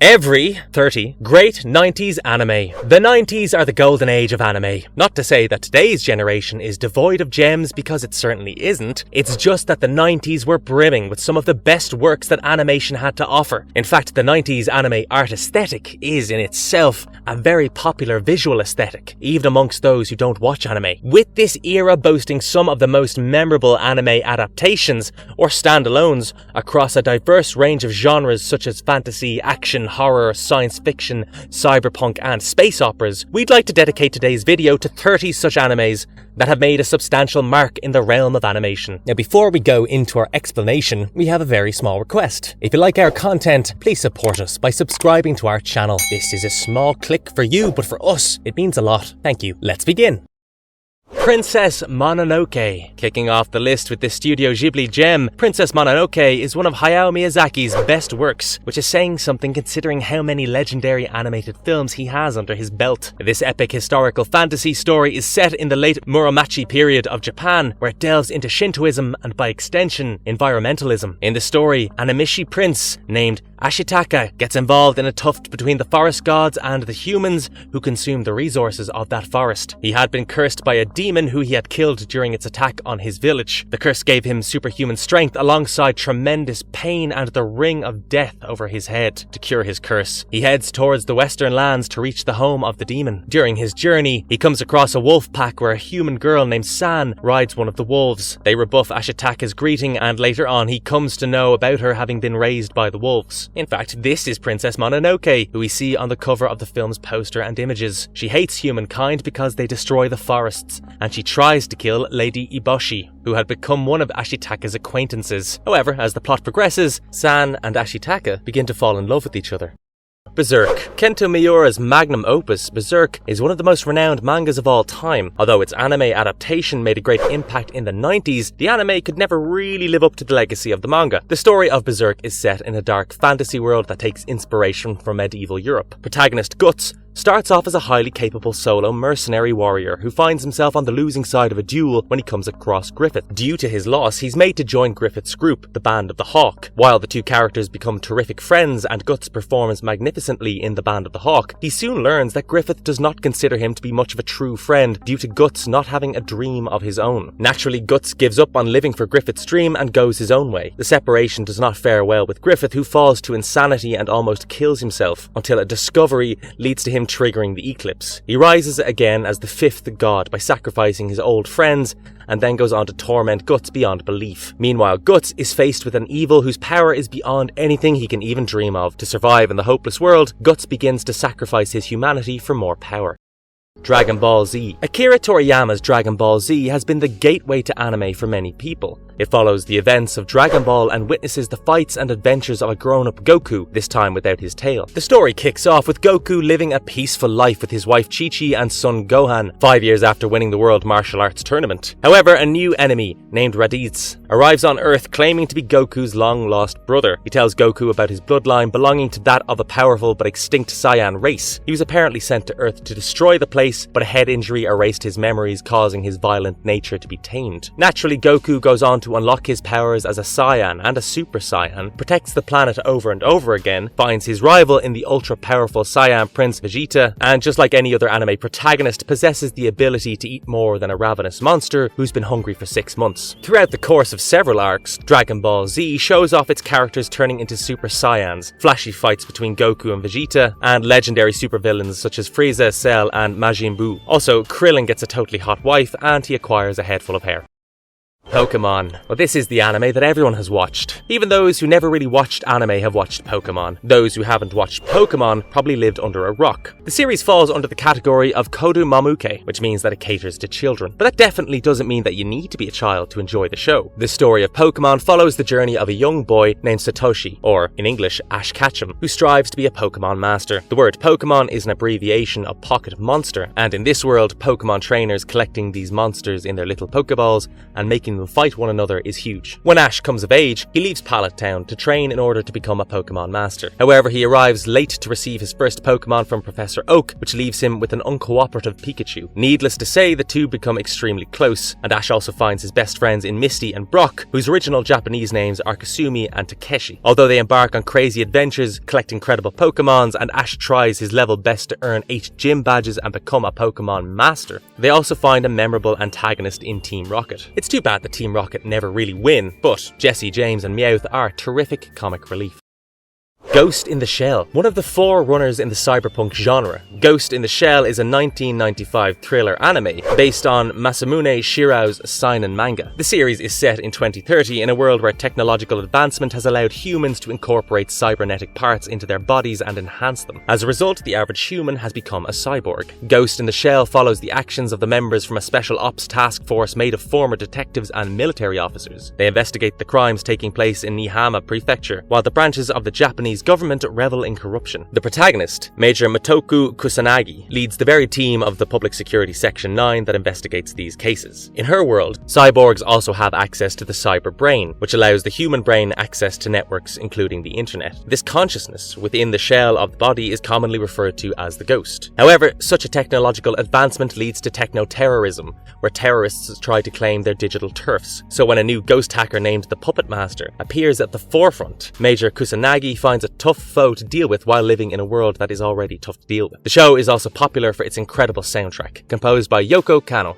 Every 30 great 90s anime. The 90s are the golden age of anime. Not to say that today's generation is devoid of gems, because it certainly isn't. It's just that the 90s were brimming with some of the best works that animation had to offer. In fact, the 90s anime art aesthetic is in itself a very popular visual aesthetic, even amongst those who don't watch anime. With this era boasting some of the most memorable anime adaptations or standalones across a diverse range of genres such as fantasy, action, horror, science fiction, cyberpunk and space operas, we'd like to dedicate today's video to 30 such animes that have made a substantial mark in the realm of animation. Now, before we go into our explanation, we have a very small request. If you like our content, please support us by subscribing to our channel. This is a small click for you, but for us, it means a lot. Thank you. Let's begin. Princess Mononoke. Kicking off the list with this Studio Ghibli gem, Princess Mononoke is one of Hayao Miyazaki's best works, which is saying something considering how many legendary animated films he has under his belt. This epic historical fantasy story is set in the late Muromachi period of Japan, where it delves into Shintoism and by extension, environmentalism. In the story, an Emishi prince named Ashitaka gets involved in a tuft between the forest gods and the humans who consume the resources of that forest. He had been cursed by a demon who he had killed during its attack on his village. The curse gave him superhuman strength alongside tremendous pain and the ring of death over his head. To cure his curse, he heads towards the western lands to reach the home of the demon. During his journey, he comes across a wolf pack where a human girl named San rides one of the wolves. They rebuff Ashitaka's greeting, and later on he comes to know about her having been raised by the wolves. In fact, this is Princess Mononoke, who we see on the cover of the film's poster and images. She hates humankind because they destroy the forests, and she tries to kill Lady Iboshi, who had become one of Ashitaka's acquaintances. However, as the plot progresses, San and Ashitaka begin to fall in love with each other. Berserk. Kento Miura's magnum opus, Berserk, is one of the most renowned mangas of all time. Although its anime adaptation made a great impact in the 90s, the anime could never really live up to the legacy of the manga. The story of Berserk is set in a dark fantasy world that takes inspiration from medieval Europe. Protagonist Guts starts off as a highly capable solo mercenary warrior who finds himself on the losing side of a duel when he comes across Griffith. Due to his loss, he's made to join Griffith's group, the Band of the Hawk. While the two characters become terrific friends and Guts performs magnificently in the Band of the Hawk, he soon learns that Griffith does not consider him to be much of a true friend due to Guts not having a dream of his own. Naturally, Guts gives up on living for Griffith's dream and goes his own way. The separation does not fare well with Griffith, who falls to insanity and almost kills himself, until a discovery leads to him triggering the eclipse. He rises again as the fifth god by sacrificing his old friends, and then goes on to torment Guts beyond belief. Meanwhile, Guts is faced with an evil whose power is beyond anything he can even dream of. To survive in the hopeless world, Guts begins to sacrifice his humanity for more power. Dragon Ball Z. Akira Toriyama's Dragon Ball Z has been the gateway to anime for many people. It follows the events of Dragon Ball and witnesses the fights and adventures of a grown-up Goku, this time without his tail. The story kicks off with Goku living a peaceful life with his wife Chi-Chi and son Gohan, 5 years after winning the World Martial Arts Tournament. However, a new enemy, named Raditz, arrives on Earth claiming to be Goku's long-lost brother. He tells Goku about his bloodline belonging to that of a powerful but extinct Saiyan race. He was apparently sent to Earth to destroy the place, but a head injury erased his memories, causing his violent nature to be tamed. Naturally, Goku goes on to unlock his powers as a Saiyan and a Super Saiyan, protects the planet over and over again, finds his rival in the ultra-powerful Saiyan Prince Vegeta, and just like any other anime protagonist, possesses the ability to eat more than a ravenous monster who's been hungry for 6 months. Throughout the course of several arcs, Dragon Ball Z shows off its characters turning into Super Saiyans, flashy fights between Goku and Vegeta, and legendary supervillains such as Frieza, Cell, and Majin Buu. Also, Krillin gets a totally hot wife, and he acquires a head full of hair. Pokemon. Well, this is the anime that everyone has watched. Even those who never really watched anime have watched Pokemon. Those who haven't watched Pokemon probably lived under a rock. The series falls under the category of Kodu Mamuke, which means that it caters to children. But that definitely doesn't mean that you need to be a child to enjoy the show. The story of Pokemon follows the journey of a young boy named Satoshi, or in English, Ash Ketchum, who strives to be a Pokemon master. The word Pokemon is an abbreviation of Pocket Monster, and in this world, Pokemon trainers collecting these monsters in their little Pokeballs and making seen them fight one another is huge. When Ash comes of age, he leaves Pallet Town to train in order to become a Pokemon Master. However, he arrives late to receive his first Pokemon from Professor Oak, which leaves him with an uncooperative Pikachu. Needless to say, the two become extremely close, and Ash also finds his best friends in Misty and Brock, whose original Japanese names are Kasumi and Takeshi. Although they embark on crazy adventures, collect incredible Pokemons, and Ash tries his level best to earn 8 gym badges and become a Pokemon Master, they also find a memorable antagonist in Team Rocket. It's too bad that Team Rocket never really win, but Jesse, James and Meowth are terrific comic relief. Ghost in the Shell. One of the forerunners in the cyberpunk genre, Ghost in the Shell is a 1995 thriller anime based on Masamune Shirau's seinen manga. The series is set in 2030 in a world where technological advancement has allowed humans to incorporate cybernetic parts into their bodies and enhance them. As a result, the average human has become a cyborg. Ghost in the Shell follows the actions of the members from a special ops task force made of former detectives and military officers. They investigate the crimes taking place in Nihama Prefecture, while the branches of the Japanese government revel in corruption. The protagonist, Major Matoku Kusanagi, leads the very team of the Public Security Section 9 that investigates these cases. In her world, cyborgs also have access to the cyber brain, which allows the human brain access to networks including the internet. This consciousness within the shell of the body is commonly referred to as the ghost. However, such a technological advancement leads to techno-terrorism, where terrorists try to claim their digital turfs. So when a new ghost hacker named the Puppet Master appears at the forefront, Major Kusanagi finds a tough foe to deal with while living in a world that is already tough to deal with. The show is also popular for its incredible soundtrack, composed by Yoko Kanno.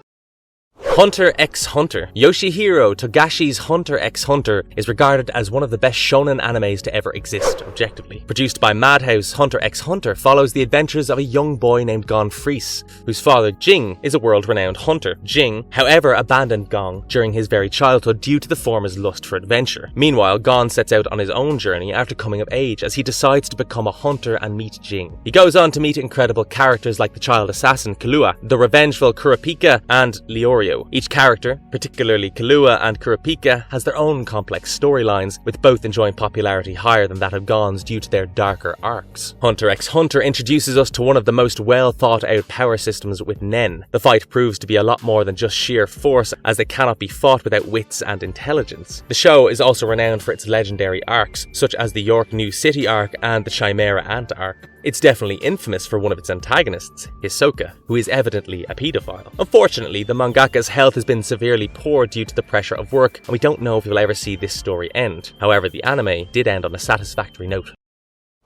Hunter x Hunter. Yoshihiro Togashi's Hunter x Hunter is regarded as one of the best shonen animes to ever exist, objectively. Produced by Madhouse, Hunter x Hunter follows the adventures of a young boy named Gon Freese, whose father, Jing, is a world-renowned hunter. Jing, however, abandoned Gon during his very childhood due to the former's lust for adventure. Meanwhile, Gon sets out on his own journey after coming of age as he decides to become a hunter and meet Jing. He goes on to meet incredible characters like the child assassin Kahlua, the revengeful Kurapika, and Leorio. Each character, particularly Kahlua and Kurapika, has their own complex storylines, with both enjoying popularity higher than that of Gon's due to their darker arcs. Hunter x Hunter introduces us to one of the most well thought out power systems with Nen. The fight proves to be a lot more than just sheer force, as they cannot be fought without wits and intelligence. The show is also renowned for its legendary arcs, such as the York New City arc and the Chimera Ant arc. It's definitely infamous for one of its antagonists, Hisoka, who is evidently a paedophile. Unfortunately, the mangaka's health has been severely poor due to the pressure of work, and we don't know if we'll ever see this story end. However, the anime did end on a satisfactory note.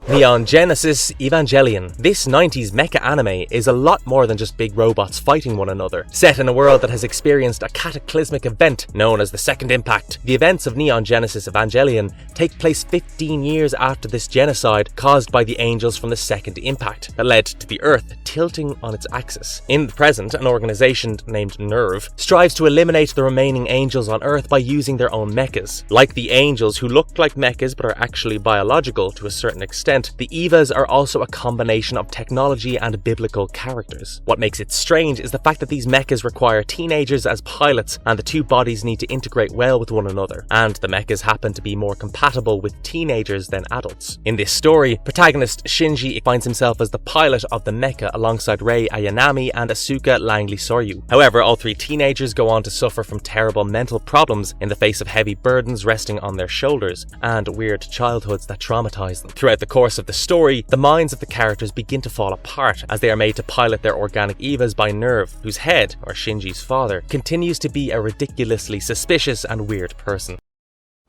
Neon Genesis Evangelion. This 90s mecha anime is a lot more than just big robots fighting one another. Set in a world that has experienced a cataclysmic event known as the Second Impact, the events of Neon Genesis Evangelion take place 15 years after this genocide caused by the angels from the Second Impact that led to the Earth tilting on its axis. In the present, an organization named NERV strives to eliminate the remaining angels on Earth by using their own mechas. Like the angels who look like mechas but are actually biological to a certain extent, the Evas are also a combination of technology and biblical characters. What makes it strange is the fact that these mechas require teenagers as pilots, and the two bodies need to integrate well with one another, and the mechas happen to be more compatible with teenagers than adults. In this story, protagonist Shinji finds himself as the pilot of the mecha alongside Rei Ayanami and Asuka Langley Soryu. However, all three teenagers go on to suffer from terrible mental problems in the face of heavy burdens resting on their shoulders, and weird childhoods that traumatize them. Throughout the course of the story, the minds of the characters begin to fall apart as they are made to pilot their organic Evas by NERV, whose head, or Shinji's father, continues to be a ridiculously suspicious and weird person.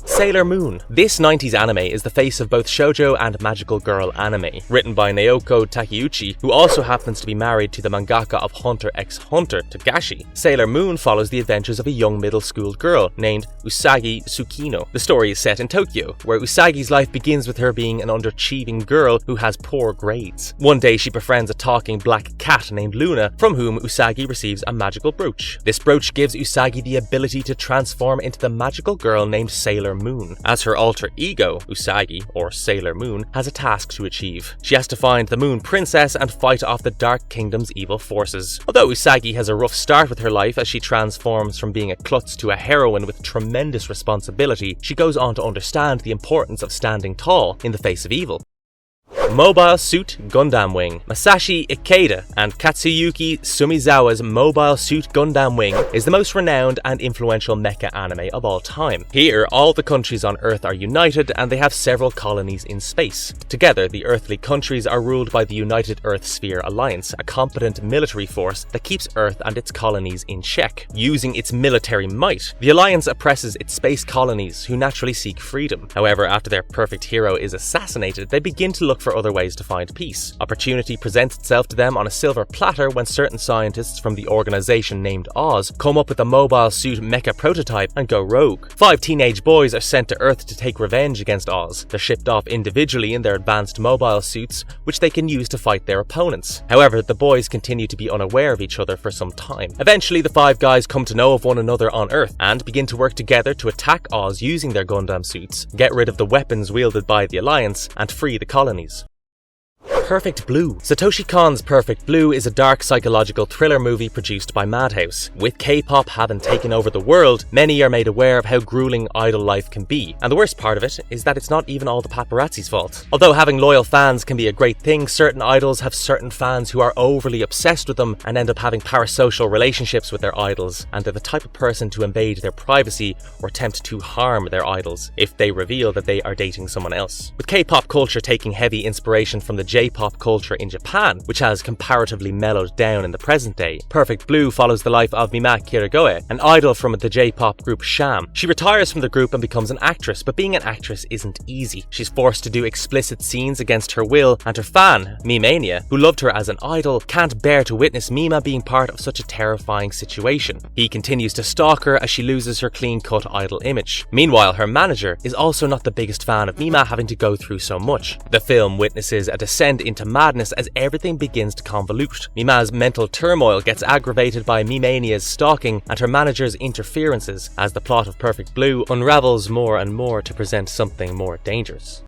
Sailor Moon. This 90s anime is the face of both shoujo and magical girl anime. Written by Naoko Takeuchi, who also happens to be married to the mangaka of Hunter x Hunter, Togashi, Sailor Moon follows the adventures of a young middle school girl named Usagi Tsukino. The story is set in Tokyo, where Usagi's life begins with her being an underachieving girl who has poor grades. One day she befriends a talking black cat named Luna, from whom Usagi receives a magical brooch. This brooch gives Usagi the ability to transform into the magical girl named Sailor Moon. As her alter ego, Usagi, or Sailor Moon, has a task to achieve. She has to find the Moon Princess and fight off the Dark Kingdom's evil forces. Although Usagi has a rough start with her life as she transforms from being a klutz to a heroine with tremendous responsibility, she goes on to understand the importance of standing tall in the face of evil. Mobile Suit Gundam Wing. Masashi Ikeda and Katsuyuki Sumizawa's Mobile Suit Gundam Wing is the most renowned and influential mecha anime of all time. Here, all the countries on Earth are united and they have several colonies in space. Together, the earthly countries are ruled by the United Earth Sphere Alliance, a competent military force that keeps Earth and its colonies in check. Using its military might, the Alliance oppresses its space colonies, who naturally seek freedom. However, after their perfect hero is assassinated, they begin to look for other ways to find peace. Opportunity presents itself to them on a silver platter when certain scientists from the organization named Oz come up with a mobile suit mecha prototype and go rogue. 5 teenage boys are sent to Earth to take revenge against Oz. They're shipped off individually in their advanced mobile suits, which they can use to fight their opponents. However, the boys continue to be unaware of each other for some time. Eventually, the 5 guys come to know of one another on Earth and begin to work together to attack Oz using their Gundam suits, get rid of the weapons wielded by the Alliance, and free the colonies. Perfect Blue. Satoshi Kon's Perfect Blue is a dark psychological thriller movie produced by Madhouse. With K-pop having taken over the world, many are made aware of how grueling idol life can be, and the worst part of it is that it's not even all the paparazzi's fault. Although having loyal fans can be a great thing, certain idols have certain fans who are overly obsessed with them and end up having parasocial relationships with their idols, and they're the type of person to invade their privacy or attempt to harm their idols if they reveal that they are dating someone else. With K-pop culture taking heavy inspiration from the J-pop culture in Japan, which has comparatively mellowed down in the present day, Perfect Blue follows the life of Mima Kirigoe, an idol from the J-pop group Sham. She retires from the group and becomes an actress, but being an actress isn't easy. She's forced to do explicit scenes against her will, and her fan, Mimania, who loved her as an idol, can't bear to witness Mima being part of such a terrifying situation. He continues to stalk her as she loses her clean-cut idol image. Meanwhile, her manager is also not the biggest fan of Mima having to go through so much. The film witnesses a descent into madness as everything begins to convolute. Mima's mental turmoil gets aggravated by Mimania's stalking and her manager's interferences as the plot of Perfect Blue unravels more and more to present something more dangerous.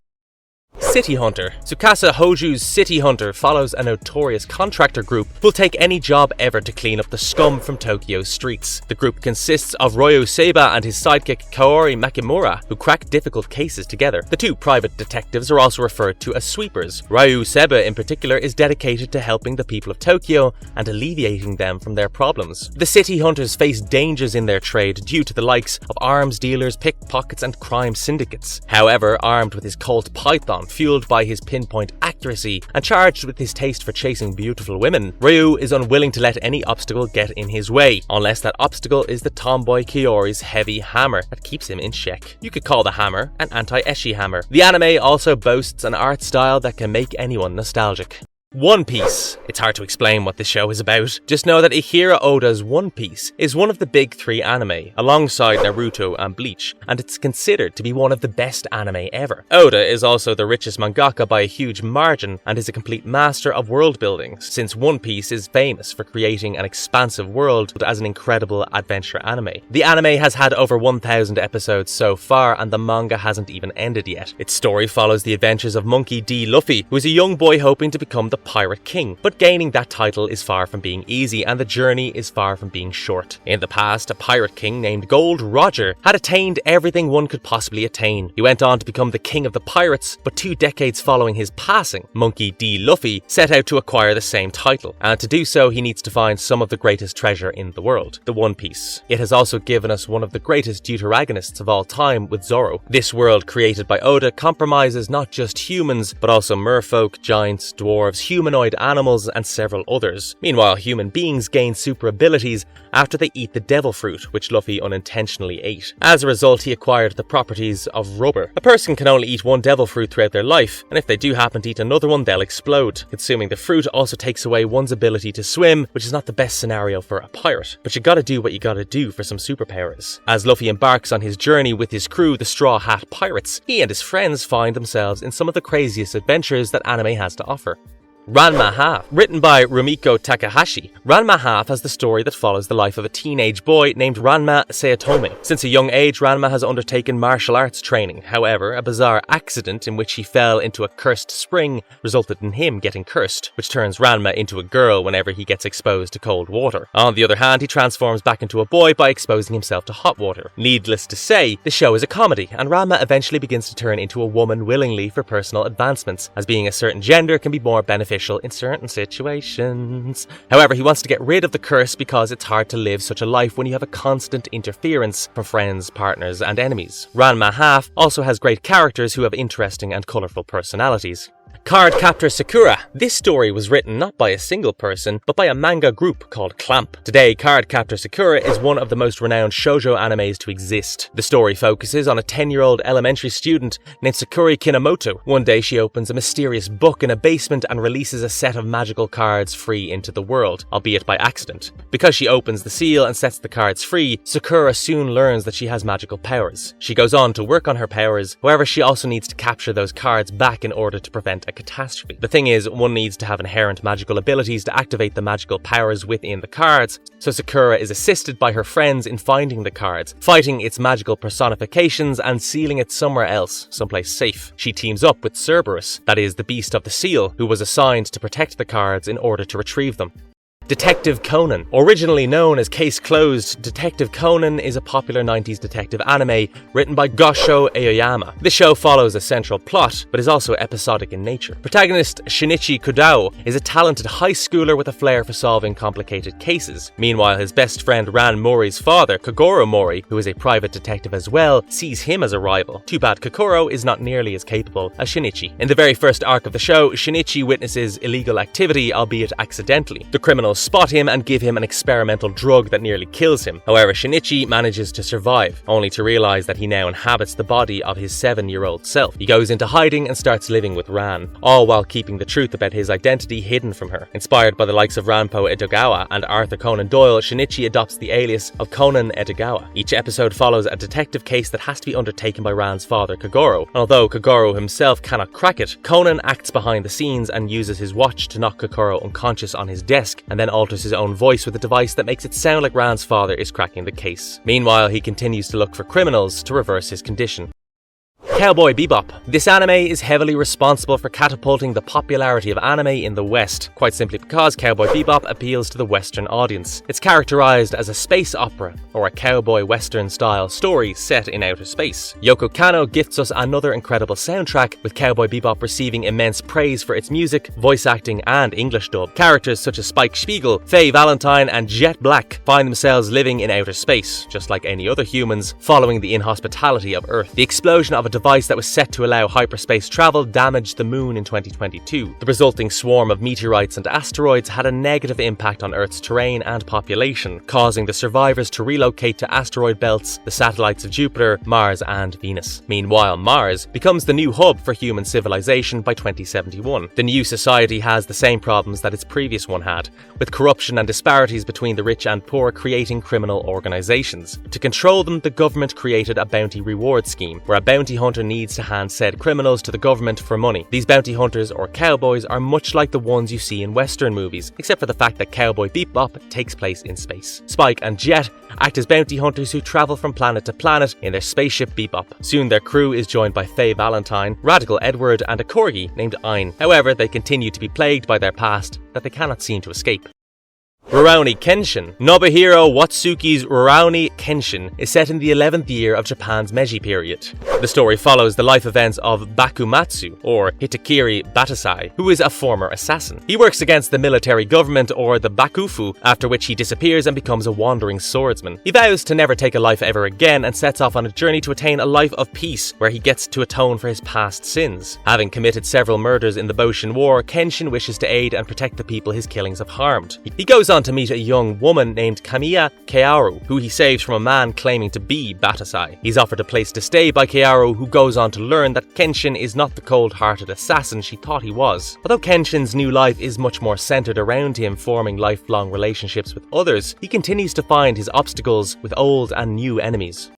City Hunter. Tsukasa Hoju's City Hunter follows a notorious contractor group who'll take any job ever to clean up the scum from Tokyo's streets. The group consists of Ryo Seiba and his sidekick Kaori Makimura, who crack difficult cases together. The 2 private detectives are also referred to as sweepers. Ryo Seiba in particular is dedicated to helping the people of Tokyo and alleviating them from their problems. The City Hunters face dangers in their trade due to the likes of arms dealers, pickpockets and crime syndicates. However, armed with his Colt Python, fueled by his pinpoint accuracy and charged with his taste for chasing beautiful women, Ryu is unwilling to let any obstacle get in his way, unless that obstacle is the tomboy Kiori's heavy hammer that keeps him in check. You could call the hammer an anti-Eshi hammer. The anime also boasts an art style that can make anyone nostalgic. One Piece. It's hard to explain what this show is about. Just know that Ihiro Oda's One Piece is one of the big 3 anime, alongside Naruto and Bleach, and it's considered to be one of the best anime ever. Oda is also the richest mangaka by a huge margin and is a complete master of world building, since One Piece is famous for creating an expansive world as an incredible adventure anime. The anime has had over 1,000 episodes so far, and the manga hasn't even ended yet. Its story follows the adventures of Monkey D. Luffy, who is a young boy hoping to become the Pirate King, but gaining that title is far from being easy and the journey is far from being short. In the past, a Pirate King named Gold Roger had attained everything one could possibly attain. He went on to become the king of the pirates, but 2 decades following his passing, Monkey D. Luffy set out to acquire the same title, and to do so he needs to find some of the greatest treasure in the world, the One Piece. It has also given us one of the greatest deuteragonists of all time with Zoro. This world created by Oda compromises not just humans, but also merfolk, giants, dwarves, humanoid animals, and several others. Meanwhile, human beings gain super abilities after they eat the devil fruit, which Luffy unintentionally ate. As a result, he acquired the properties of rubber. A person can only eat one devil fruit throughout their life, and if they do happen to eat another one, they'll explode. Consuming the fruit also takes away one's ability to swim, which is not the best scenario for a pirate. But you gotta do what you gotta do for some superpowers. As Luffy embarks on his journey with his crew, the Straw Hat Pirates, he and his friends find themselves in some of the craziest adventures that anime has to offer. Ranma Half. Written by Rumiko Takahashi, Ranma Half has the story that follows the life of a teenage boy named Ranma Sayotome. Since a young age, Ranma has undertaken martial arts training. However, a bizarre accident in which he fell into a cursed spring resulted in him getting cursed, which turns Ranma into a girl whenever he gets exposed to cold water. On the other hand, he transforms back into a boy by exposing himself to hot water. Needless to say, the show is a comedy, and Ranma eventually begins to turn into a woman willingly for personal advancements, as being a certain gender can be more beneficial in certain situations. However, he wants to get rid of the curse because it's hard to live such a life when you have a constant interference from friends, partners, and enemies. Ranma Half also has great characters who have interesting and colourful personalities. Cardcaptor Sakura. This story was written not by a single person, but by a manga group called Clamp. Today, Cardcaptor Sakura is one of the most renowned shoujo animes to exist. The story focuses on a 10-year-old elementary student named Sakura Kinomoto. One day she opens a mysterious book in a basement and releases a set of magical cards free into the world, albeit by accident. Because she opens the seal and sets the cards free, Sakura soon learns that she has magical powers. She goes on to work on her powers, however she also needs to capture those cards back in order to prevent a catastrophe. The thing is, one needs to have inherent magical abilities to activate the magical powers within the cards, so Sakura is assisted by her friends in finding the cards, fighting its magical personifications and sealing it somewhere else, someplace safe. She teams up with Cerberus, that is the beast of the seal, who was assigned to protect the cards in order to retrieve them. Detective Conan. Originally known as Case Closed, Detective Conan is a popular 90s detective anime written by Gosho Aoyama. This show follows a central plot, but is also episodic in nature. Protagonist Shinichi Kudao is a talented high schooler with a flair for solving complicated cases. Meanwhile, his best friend Ran Mori's father, Kogoro Mori, who is a private detective as well, sees him as a rival. Too bad Kokoro is not nearly as capable as Shinichi. In the very first arc of the show, Shinichi witnesses illegal activity, albeit accidentally. The criminals spot him and give him an experimental drug that nearly kills him. However, Shinichi manages to survive, only to realize that he now inhabits the body of his 7-year-old self. He goes into hiding and starts living with Ran, all while keeping the truth about his identity hidden from her. Inspired by the likes of Ranpo Edogawa and Arthur Conan Doyle, Shinichi adopts the alias of Conan Edogawa. Each episode follows a detective case that has to be undertaken by Ran's father, Kogoro. And although Kogoro himself cannot crack it, Conan acts behind the scenes and uses his watch to knock Kogoro unconscious on his desk, and then alters his own voice with a device that makes it sound like Ran's father is cracking the case. Meanwhile, he continues to look for criminals to reverse his condition. Cowboy Bebop. This anime is heavily responsible for catapulting the popularity of anime in the West, quite simply because Cowboy Bebop appeals to the Western audience. It's characterized as a space opera, or a cowboy western style story set in outer space. Yoko Kanno gifts us another incredible soundtrack, with Cowboy Bebop receiving immense praise for its music, voice acting, and English dub. Characters such as Spike Spiegel, Faye Valentine, and Jet Black find themselves living in outer space, just like any other humans, following the inhospitality of Earth. The explosion of a device that was set to allow hyperspace travel damaged the moon in 2022. The resulting swarm of meteorites and asteroids had a negative impact on Earth's terrain and population, causing the survivors to relocate to asteroid belts, the satellites of Jupiter, Mars, and Venus. Meanwhile, Mars becomes the new hub for human civilization by 2071. The new society has the same problems that its previous one had, with corruption and disparities between the rich and poor creating criminal organizations. To control them, the government created a bounty reward scheme, where a bounty hunter needs to hand said criminals to the government for money. These bounty hunters, or cowboys, are much like the ones you see in Western movies, except for the fact that Cowboy Bebop takes place in space. Spike and Jet act as bounty hunters who travel from planet to planet in their spaceship Bebop. Soon their crew is joined by Faye Valentine, Radical Edward, and a corgi named Ein. However, they continue to be plagued by their past that they cannot seem to escape. Rurouni Kenshin. Nobuhiro Watsuki's Rurouni Kenshin is set in the 11th year of Japan's Meiji period. The story follows the life events of Bakumatsu, or Hitakiri Batasai, who is a former assassin. He works against the military government, or the Bakufu, after which he disappears and becomes a wandering swordsman. He vows to never take a life ever again and sets off on a journey to attain a life of peace, where he gets to atone for his past sins. Having committed several murders in the Boshin War, Kenshin wishes to aid and protect the people his killings have harmed. He goes on to meet a young woman named Kamiya Kearu, who he saves from a man claiming to be Batasai. He's offered a place to stay by Kearu, who goes on to learn that Kenshin is not the cold-hearted assassin she thought he was. Although Kenshin's new life is much more centered around him forming lifelong relationships with others, he continues to find his obstacles with old and new enemies.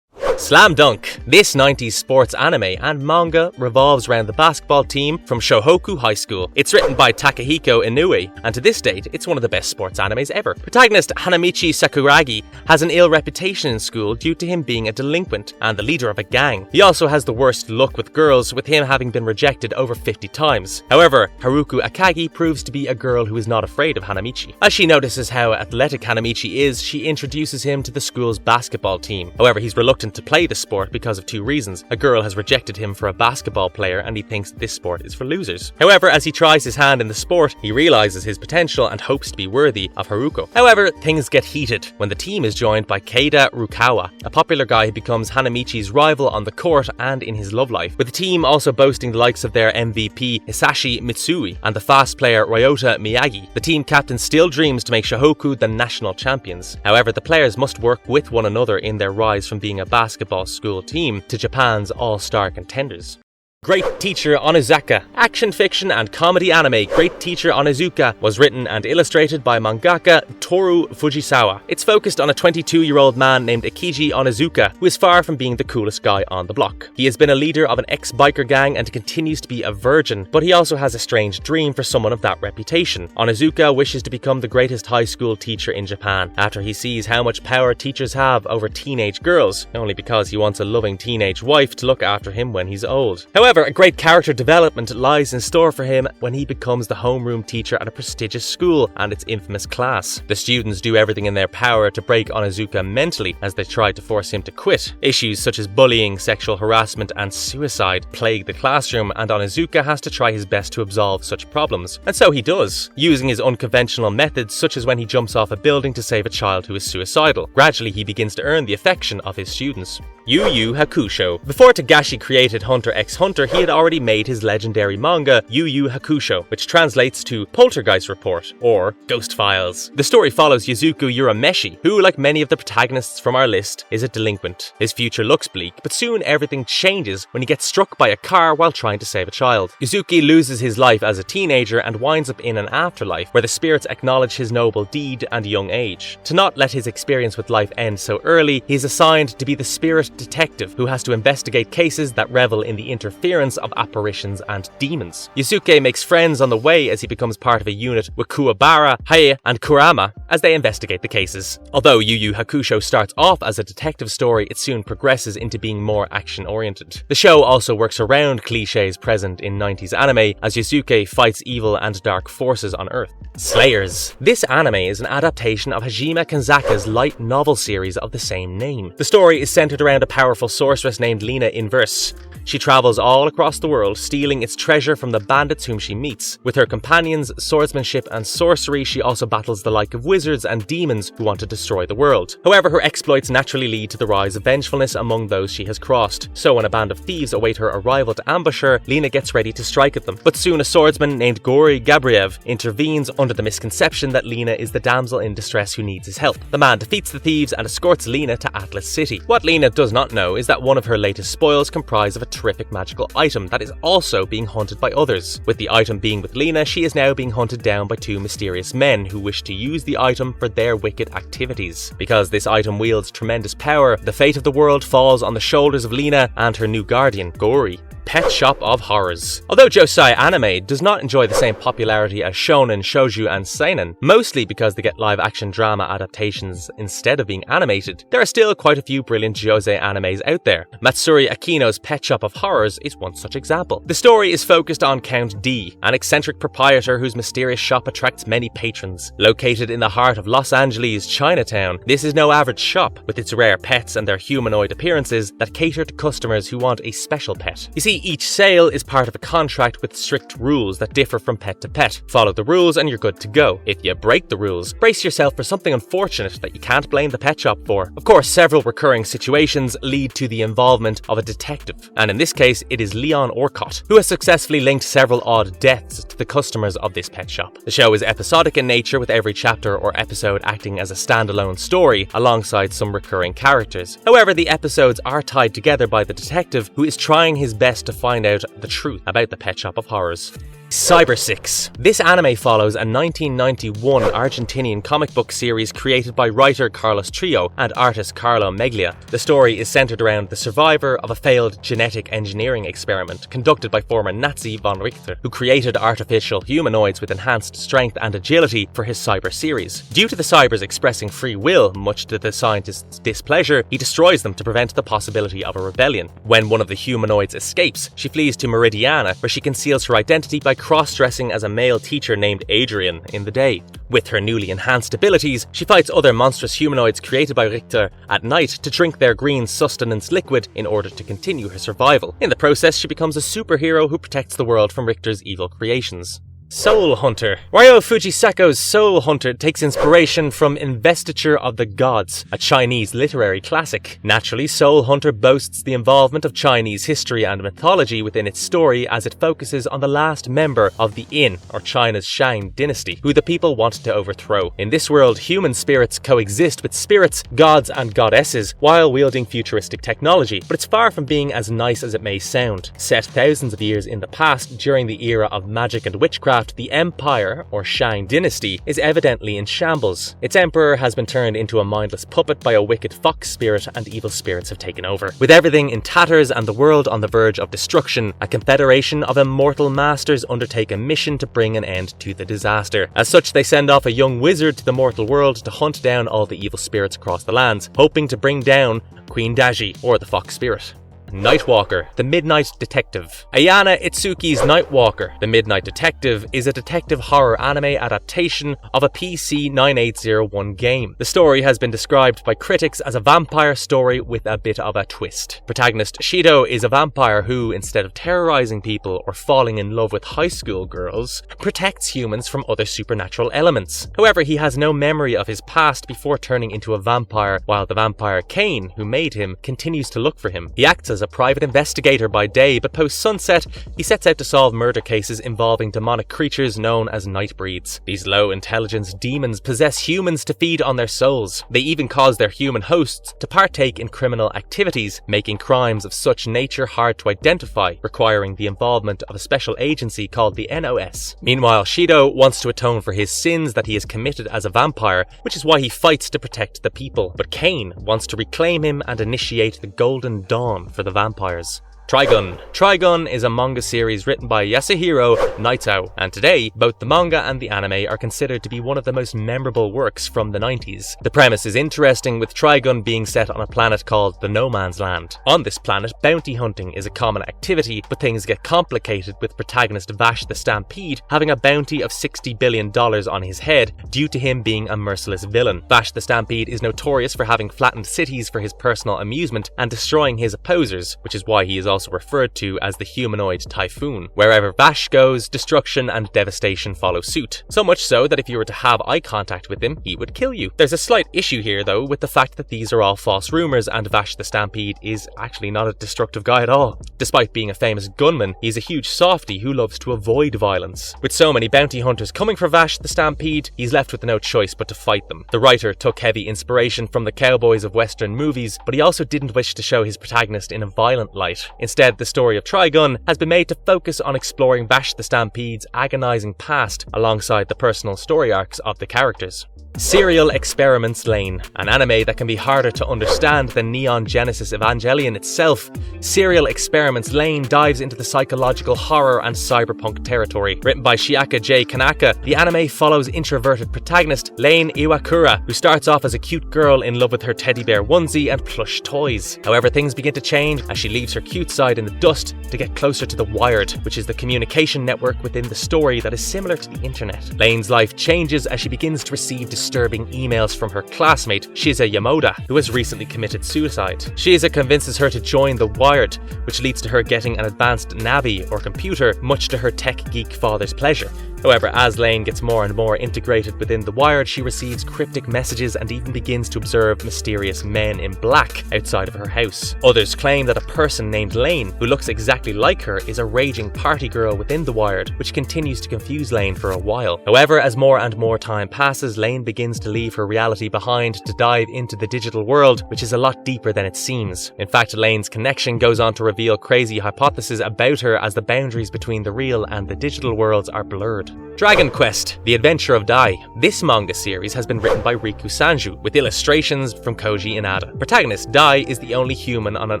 Slam Dunk! This 90s sports anime and manga revolves around the basketball team from Shohoku High School. It's written by Takahiko Inoue, and to this date, it's one of the best sports animes ever. Protagonist Hanamichi Sakuragi has an ill reputation in school due to him being a delinquent and the leader of a gang. He also has the worst luck with girls, with him having been rejected over 50 times. However, Haruko Akagi proves to be a girl who is not afraid of Hanamichi. As she notices how athletic Hanamichi is, she introduces him to the school's basketball team. However, he's reluctant to play the sport because of two reasons. A girl has rejected him for a basketball player and he thinks this sport is for losers. However, as he tries his hand in the sport, he realizes his potential and hopes to be worthy of Haruko. However, things get heated when the team is joined by Keida Rukawa, a popular guy who becomes Hanamichi's rival on the court and in his love life, with the team also boasting the likes of their MVP Hisashi Mitsui and the fast player Ryota Miyagi. The team captain still dreams to make Shohoku the national champions. However, the players must work with one another in their rise from being a basketball school team to Japan's all-star contenders. Great Teacher Onizuka. Action fiction and comedy anime Great Teacher Onizuka was written and illustrated by mangaka Toru Fujisawa. It's focused on a 22-year-old man named Ikiji Onizuka, who is far from being the coolest guy on the block. He has been a leader of an ex-biker gang and continues to be a virgin, but he also has a strange dream for someone of that reputation. Onizuka wishes to become the greatest high school teacher in Japan after he sees how much power teachers have over teenage girls, only because he wants a loving teenage wife to look after him when he's old. However, a great character development lies in store for him when he becomes the homeroom teacher at a prestigious school and its infamous class. The students do everything in their power to break Onizuka mentally as they try to force him to quit. Issues such as bullying, sexual harassment, and suicide plague the classroom, and Onizuka has to try his best to absolve such problems. And so he does, using his unconventional methods, such as when he jumps off a building to save a child who is suicidal. Gradually, he begins to earn the affection of his students. YuYu Hakusho. Before Togashi created Hunter x Hunter, he had already made his legendary manga YuYu Hakusho, which translates to Poltergeist Report, or Ghost Files. The story follows Yuzuku Urameshi, who, like many of the protagonists from our list, is a delinquent. His future looks bleak, but soon everything changes when he gets struck by a car while trying to save a child. Yuzuki loses his life as a teenager and winds up in an afterlife where the spirits acknowledge his noble deed and young age. To not let his experience with life end so early, he is assigned to be the spirit detective who has to investigate cases that revel in the interference of apparitions and demons. Yusuke makes friends on the way as he becomes part of a unit with Kuwabara, Hae, and Kurama as they investigate the cases. Although YuYu Hakusho starts off as a detective story, it soon progresses into being more action-oriented. The show also works around cliches present in 90s anime as Yusuke fights evil and dark forces on Earth. Slayers. This anime is an adaptation of Hajime Kanzaka's light novel series of the same name. The story is centered around a powerful sorceress named Lina Inverse. She travels all across the world, stealing its treasure from the bandits whom she meets. With her companions, swordsmanship, and sorcery, she also battles the like of wizards and demons who want to destroy the world. However, her exploits naturally lead to the rise of vengefulness among those she has crossed. So when a band of thieves await her arrival to ambush her, Lina gets ready to strike at them. But soon a swordsman named Gori Gabriev intervenes under the misconception that Lina is the damsel in distress who needs his help. The man defeats the thieves and escorts Lina to Atlas City. What Lina does not know is that one of her latest spoils comprise of a terrific magical item that is also being hunted by others. With the item being with Lina, she is now being hunted down by two mysterious men who wish to use the item for their wicked activities. Because this item wields tremendous power, the fate of the world falls on the shoulders of Lina and her new guardian, Gori. Pet Shop of Horrors. Although Josei anime does not enjoy the same popularity as shonen, shoujo, and seinen, mostly because they get live-action drama adaptations instead of being animated, there are still quite a few brilliant Josei animes out there. Matsuri Akino's Pet Shop of Horrors is one such example. The story is focused on Count D, an eccentric proprietor whose mysterious shop attracts many patrons. Located in the heart of Los Angeles' Chinatown, this is no average shop, with its rare pets and their humanoid appearances that cater to customers who want a special pet. You see, each sale is part of a contract with strict rules that differ from pet to pet. Follow the rules and you're good to go. If you break the rules, brace yourself for something unfortunate that you can't blame the pet shop for. Of course, several recurring situations lead to the involvement of a detective, and in this case, it is Leon Orcott, who has successfully linked several odd deaths to the customers of this pet shop. The show is episodic in nature, with every chapter or episode acting as a standalone story alongside some recurring characters. However, the episodes are tied together by the detective, who is trying his best to find out the truth about the Pet Shop of Horrors. Cybersix. This anime follows a 1991 Argentinian comic book series created by writer Carlos Trio and artist Carlo Meglia. The story is centered around the survivor of a failed genetic engineering experiment conducted by former Nazi von Richter, who created artificial humanoids with enhanced strength and agility for his cyber series. Due to the cybers expressing free will, much to the scientist's displeasure, he destroys them to prevent the possibility of a rebellion. When one of the humanoids escapes, she flees to Meridiana, where she conceals her identity by cross-dressing as a male teacher named Adrian in the day. With her newly enhanced abilities, she fights other monstrous humanoids created by Richter at night to drink their green sustenance liquid in order to continue her survival. In the process, she becomes a superhero who protects the world from Richter's evil creations. Soul Hunter. Ryo Fujisako's Soul Hunter takes inspiration from Investiture of the Gods, a Chinese literary classic. Naturally, Soul Hunter boasts the involvement of Chinese history and mythology within its story, as it focuses on the last member of the Yin, or China's Shang dynasty, who the people wanted to overthrow. In this world, human spirits coexist with spirits, gods and goddesses, while wielding futuristic technology, but it's far from being as nice as it may sound. Set thousands of years in the past, during the era of magic and witchcraft, the Empire, or Shang dynasty, is evidently in shambles. Its emperor has been turned into a mindless puppet by a wicked fox spirit, and evil spirits have taken over. With everything in tatters and the world on the verge of destruction, a confederation of immortal masters undertake a mission to bring an end to the disaster. As such, they send off a young wizard to the mortal world to hunt down all the evil spirits across the lands, hoping to bring down Queen Daji, or the fox spirit. Nightwalker, the Midnight Detective. Ayana Itsuki's Nightwalker, the Midnight Detective, is a detective horror anime adaptation of a PC 9801 game. The story has been described by critics as a vampire story with a bit of a twist. Protagonist Shido is a vampire who, instead of terrorizing people or falling in love with high school girls, protects humans from other supernatural elements. However, he has no memory of his past before turning into a vampire, while the vampire Kane, who made him, continues to look for him. He acts as a private investigator by day, but post-sunset, he sets out to solve murder cases involving demonic creatures known as nightbreeds. These low-intelligence demons possess humans to feed on their souls. They even cause their human hosts to partake in criminal activities, making crimes of such nature hard to identify, requiring the involvement of a special agency called the NOS. Meanwhile, Shido wants to atone for his sins that he has committed as a vampire, which is why he fights to protect the people. But Kane wants to reclaim him and initiate the Golden Dawn for the vampires. Trigun. Trigun is a manga series written by Yasuhiro Naito, and today, both the manga and the anime are considered to be one of the most memorable works from the 90s. The premise is interesting, with Trigun being set on a planet called the No Man's Land. On this planet, bounty hunting is a common activity, but things get complicated, with protagonist Vash the Stampede having a bounty of $60 billion on his head due to him being a merciless villain. Vash the Stampede is notorious for having flattened cities for his personal amusement and destroying his opposers, which is why he is also referred to as the humanoid typhoon. Wherever Vash goes, destruction and devastation follow suit. So much so that if you were to have eye contact with him, he would kill you. There's a slight issue here though, with the fact that these are all false rumors and Vash the Stampede is actually not a destructive guy at all. Despite being a famous gunman, he's a huge softie who loves to avoid violence. With so many bounty hunters coming for Vash the Stampede, he's left with no choice but to fight them. The writer took heavy inspiration from the cowboys of Western movies, but he also didn't wish to show his protagonist in a violent light. Instead, the story of Trigun has been made to focus on exploring Vash the Stampede's agonizing past alongside the personal story arcs of the characters. Serial Experiments Lain, an anime that can be harder to understand than Neon Genesis Evangelion itself. Serial Experiments Lain dives into the psychological horror and cyberpunk territory. Written by Shiaka J. Kanaka, the anime follows introverted protagonist Lain Iwakura, who starts off as a cute girl in love with her teddy bear onesie and plush toys. However, things begin to change as she leaves her cute side in the dust to get closer to the Wired, which is the communication network within the story that is similar to the internet. Lain's life changes as she begins to receive disturbing emails from her classmate, Shiza Yamoda, who has recently committed suicide. Shiza convinces her to join the Wired, which leads to her getting an advanced Navi, or computer, much to her tech geek father's pleasure. However, as Lain gets more and more integrated within the Wired, she receives cryptic messages and even begins to observe mysterious men in black outside of her house. Others claim that a person named Lain, who looks exactly like her, is a raging party girl within the Wired, which continues to confuse Lain for a while. However, as more and more time passes, Lain begins begins to leave her reality behind to dive into the digital world, which is a lot deeper than it seems. In fact, Lain's connection goes on to reveal crazy hypotheses about her as the boundaries between the real and the digital worlds are blurred. Dragon Quest: The Adventure of Dai. This manga series has been written by Riku Sanju, with illustrations from Koji Inada. Protagonist Dai is the only human on an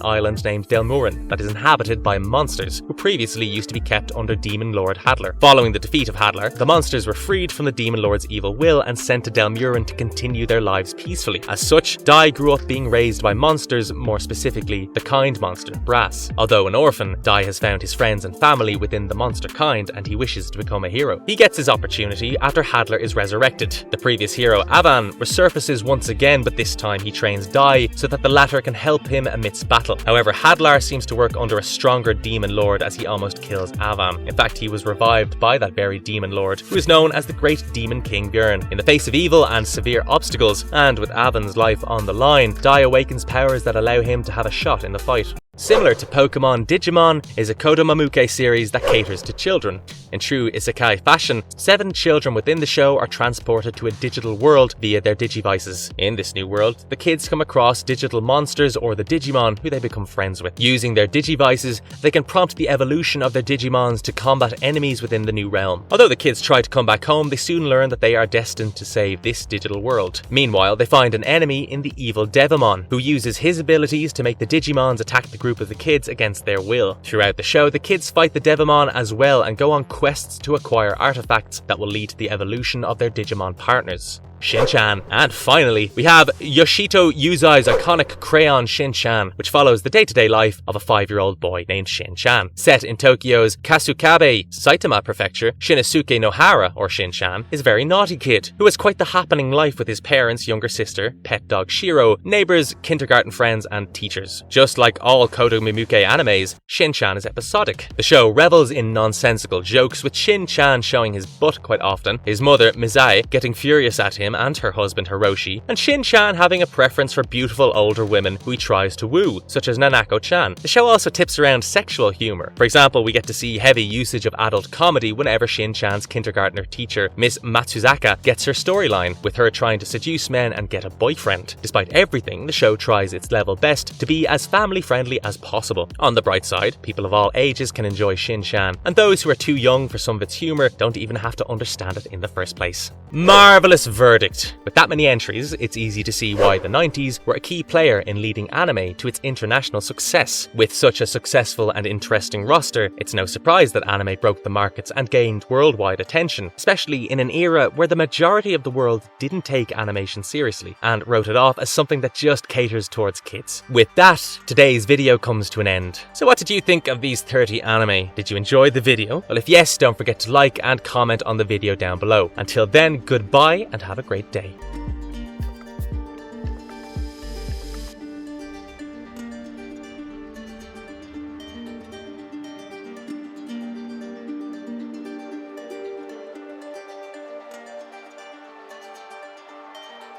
island named Delmurin that is inhabited by monsters, who previously used to be kept under Demon Lord Hadlar. Following the defeat of Hadlar, the monsters were freed from the Demon Lord's evil will and sent to Delmurin to continue their lives peacefully. As such, Dai grew up being raised by monsters, more specifically the kind monster, Brass. Although an orphan, Dai has found his friends and family within the monster kind, and he wishes to become a hero. He gets his opportunity after Hadlar is resurrected. The previous hero, Avan, resurfaces once again, but this time he trains Dai so that the latter can help him amidst battle. However, Hadlar seems to work under a stronger demon lord as he almost kills Avan. In fact, he was revived by that very demon lord, who is known as the Great Demon King Björn. In the face of evil and severe obstacles, and with Avan's life on the line, Dai awakens powers that allow him to have a shot in the fight. Similar to Pokemon, Digimon is a Kodomamuke series that caters to children. In true isekai fashion, 7 children within the show are transported to a digital world via their digivices. In this new world, the kids come across digital monsters or the Digimon who they become friends with. Using their digivices, they can prompt the evolution of their Digimons to combat enemies within the new realm. Although the kids try to come back home, they soon learn that they are destined to save this digital world. Meanwhile, they find an enemy in the evil Devimon, who uses his abilities to make the Digimons attack the group of the kids against their will. Throughout the show, the kids fight the Devimon as well and go on quests to acquire artifacts that will lead to the evolution of their Digimon partners, Shin-chan. And finally, we have Yoshito Yuzai's iconic Crayon Shin-chan, which follows the day-to-day life of a 5-year-old boy named Shin-chan. Set in Tokyo's Kasukabe, Saitama Prefecture, Shinosuke Nohara, or Shin-chan, is a very naughty kid who has quite the happening life with his parents, younger sister, pet dog Shiro, neighbors, kindergarten friends, and teachers. Just like all Kodomamuke animes, Shin-chan is episodic. The show revels in nonsensical jokes, with Shin-chan showing his butt quite often, his mother, Mizai, getting furious at him and her husband Hiroshi, and Shin-chan having a preference for beautiful older women who he tries to woo, such as Nanako-chan. The show also tips around sexual humor. For example, we get to see heavy usage of adult comedy whenever Shin-chan's kindergartner teacher, Miss Matsuzaka, gets her storyline, with her trying to seduce men and get a boyfriend. Despite everything, the show tries its level best to be as family-friendly as possible. On the bright side, people of all ages can enjoy Shin-chan, and those who are too young for some of its humor don't even have to understand it in the first place. Marvelous verdict. With that many entries, it's easy to see why the 90s were a key player in leading anime to its international success. With such a successful and interesting roster, it's no surprise that anime broke the markets and gained worldwide attention, especially in an era where the majority of the world didn't take animation seriously and wrote it off as something that just caters towards kids. With that, today's video comes to an end. So what did you think of these 30 anime? Did you enjoy the video? Well, if yes, don't forget to like and comment on the video down below. Until then, goodbye and have a great day.